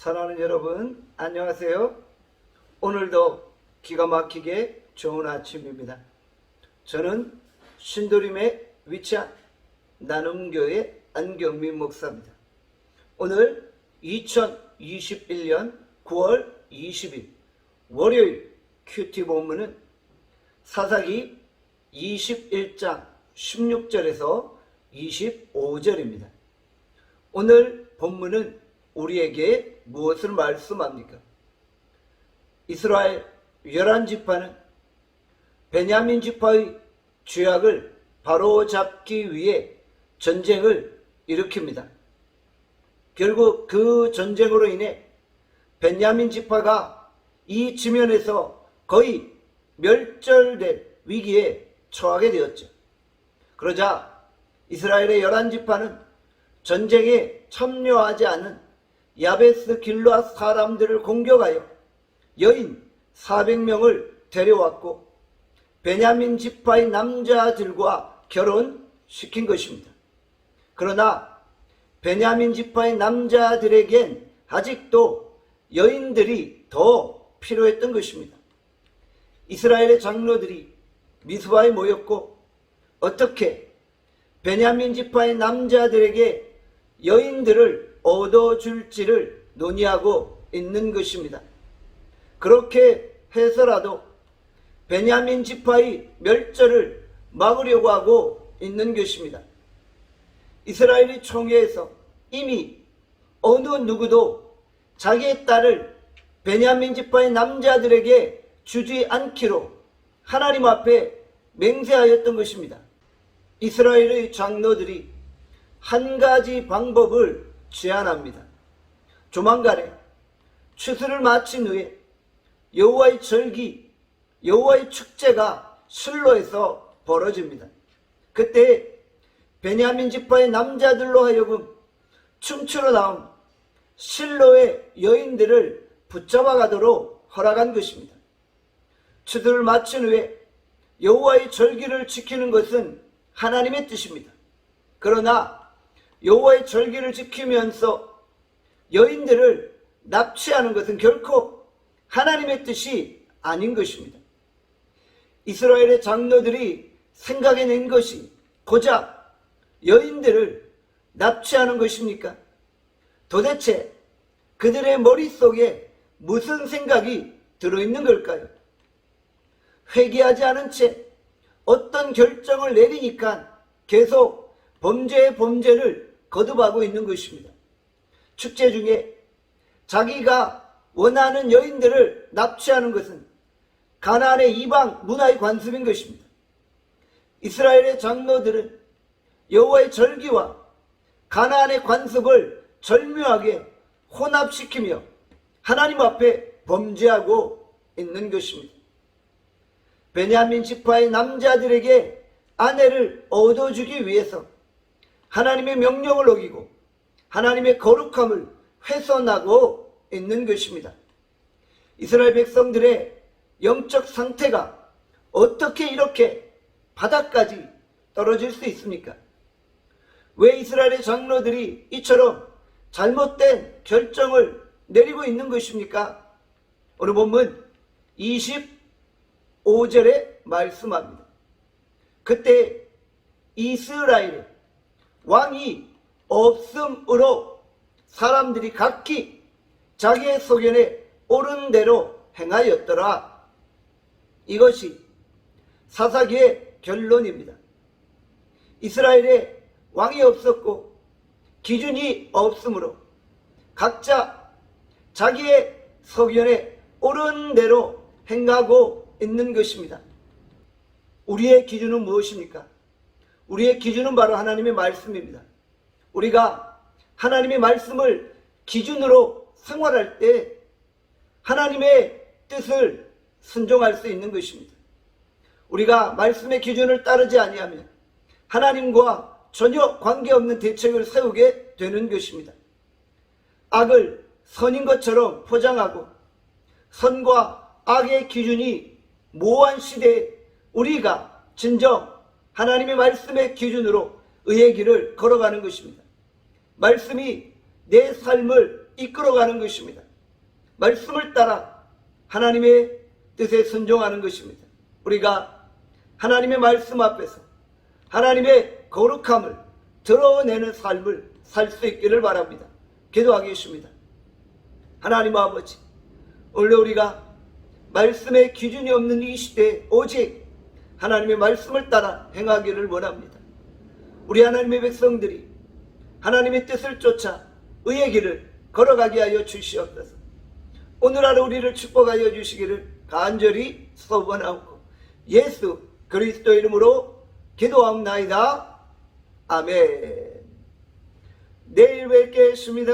사랑하는 여러분, 안녕하세요. 오늘도 기가 막히게 좋은 아침입니다. 저는 신도림에 위치한 나눔교회 안경민 목사입니다. 오늘 2021년 9월 20일 월요일 큐티 본문은 사사기 21장 16절에서 25절입니다. 오늘 본문은 우리에게 무엇을 말씀합니까? 이스라엘 11지파는 베냐민 지파의 죄악을 바로잡기 위해 전쟁을 일으킵니다. 결국 그 전쟁으로 인해 베냐민 지파가 이 지면에서 거의 멸절될 위기에 처하게 되었죠. 그러자 이스라엘의 11지파는 전쟁에 참여하지 않은 야베스 길르앗 사람들을 공격하여 여인 400명을 데려왔고 베냐민 지파의 남자들과 결혼시킨 것입니다. 그러나 베냐민 지파의 남자들에겐 아직도 여인들이 더 필요했던 것입니다. 이스라엘의 장로들이 미스바에 모였고 어떻게 베냐민 지파의 남자들에게 여인들을 얻어줄지를 논의하고 있는 것입니다. 그렇게 해서라도 베냐민 지파의 멸절을 막으려고 하고 있는 것입니다. 이스라엘의 총회에서 이미 어느 누구도 자기의 딸을 베냐민 지파의 남자들에게 주지 않기로 하나님 앞에 맹세하였던 것입니다. 이스라엘의 장로들이 한 가지 방법을 제안합니다. 조만간에 추수를 마친 후에 여호와의 절기, 여호와의 축제가 실로에서 벌어집니다. 그때 베냐민 지파의 남자들로 하여금 춤추러 나온 실로의 여인들을 붙잡아 가도록 허락한 것입니다. 추수를 마친 후에 여호와의 절기를 지키는 것은 하나님의 뜻입니다. 그러나 여호와의 절기를 지키면서 여인들을 납치하는 것은 결코 하나님의 뜻이 아닌 것입니다. 이스라엘의 장로들이 생각해낸 것이 고작 여인들을 납치하는 것입니까? 도대체 그들의 머릿속에 무슨 생각이 들어있는 걸까요? 회개하지 않은 채 어떤 결정을 내리니까 계속 범죄의 범죄를 거듭하고 있는 것입니다. 축제 중에 자기가 원하는 여인들을 납치하는 것은 가나안의 이방 문화의 관습인 것입니다. 이스라엘의 장로들은 여호와의 절기와 가나안의 관습을 절묘하게 혼합시키며 하나님 앞에 범죄하고 있는 것입니다. 베냐민 지파의 남자들에게 아내를 얻어주기 위해서 하나님의 명령을 어기고 하나님의 거룩함을 훼손하고 있는 것입니다. 이스라엘 백성들의 영적 상태가 어떻게 이렇게 바닥까지 떨어질 수 있습니까? 왜 이스라엘의 장로들이 이처럼 잘못된 결정을 내리고 있는 것입니까? 오늘 본문 25절에 말씀합니다. 그때 이스라엘에 왕이 없음으로 사람들이 각기 자기의 소견에 옳은 대로 행하였더라. 이것이 사사기의 결론입니다. 이스라엘에 왕이 없었고 기준이 없으므로 각자 자기의 소견에 옳은 대로 행하고 있는 것입니다. 우리의 기준은 무엇입니까? 우리의 기준은 바로 하나님의 말씀입니다. 우리가 하나님의 말씀을 기준으로 생활할 때 하나님의 뜻을 순종할 수 있는 것입니다. 우리가 말씀의 기준을 따르지 아니하면 하나님과 전혀 관계없는 대책을 세우게 되는 것입니다. 악을 선인 것처럼 포장하고 선과 악의 기준이 모호한 시대에 우리가 진정 하나님의 말씀의 기준으로 의의 길을 걸어가는 것입니다. 말씀이 내 삶을 이끌어가는 것입니다. 말씀을 따라 하나님의 뜻에 순종하는 것입니다. 우리가 하나님의 말씀 앞에서 하나님의 거룩함을 드러내는 삶을 살 수 있기를 바랍니다. 기도하겠습니다. 하나님 아버지, 원래 우리가 말씀의 기준이 없는 이 시대에 오직 하나님의 말씀을 따라 행하기를 원합니다. 우리 하나님의 백성들이 하나님의 뜻을 쫓아 의의 길을 걸어가게 하여 주시옵소서. 오늘 하루 우리를 축복하여 주시기를 간절히 소원하옵고 예수 그리스도 이름으로 기도하옵나이다. 아멘. 내일 뵙겠습니다.